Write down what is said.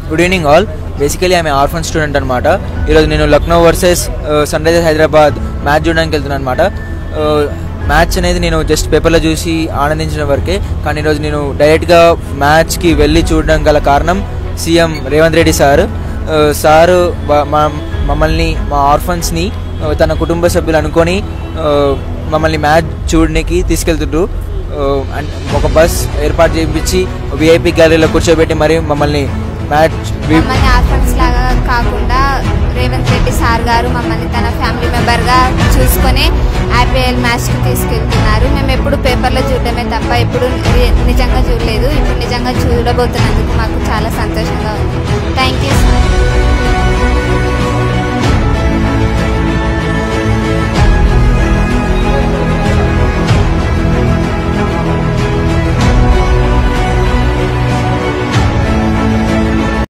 Good evening all. Basically ఆమె orphan student అనమాట. ఈరోజు నేను Lucknow versus sunrisers Hyderabad match చూడడానికి వెళ్తున్నాను అనమాట. మ్యాచ్ అనేది నేను జస్ట్ పేపర్లో చూసి ఆనందించిన వరకే, కానీ ఈరోజు నేను డైరెక్ట్గా మ్యాచ్కి వెళ్ళి చూడడం గల కారణం సీఎం రేవంత్ రెడ్డి సారు మమ్మల్ని, మా ఆర్ఫన్స్ని తన కుటుంబ సభ్యులు అనుకొని మమ్మల్ని మ్యాచ్ చూడడానికి తీసుకెళ్తుండ్రు. అండ్ ఒక బస్ ఏర్పాటు చేయించి విఐపి గ్యాలరీలో కూర్చోబెట్టి మరి మమ్మల్ని ఆర్ఫన్స్ లాగా కాకుండా రేవంత్ రెడ్డి సార్ గారు మమ్మల్ని తన ఫ్యామిలీ మెంబర్గా చూసుకొని ఐపీఎల్ మ్యాచ్కి తీసుకెళ్తున్నారు. మేము ఎప్పుడు పేపర్లో చూడడమే తప్ప ఎప్పుడు నిజంగా చూడలేదు. ఇప్పుడు నిజంగా చూడబోతున్నందుకు మాకు చాలా సంతోషంగా ఉంది.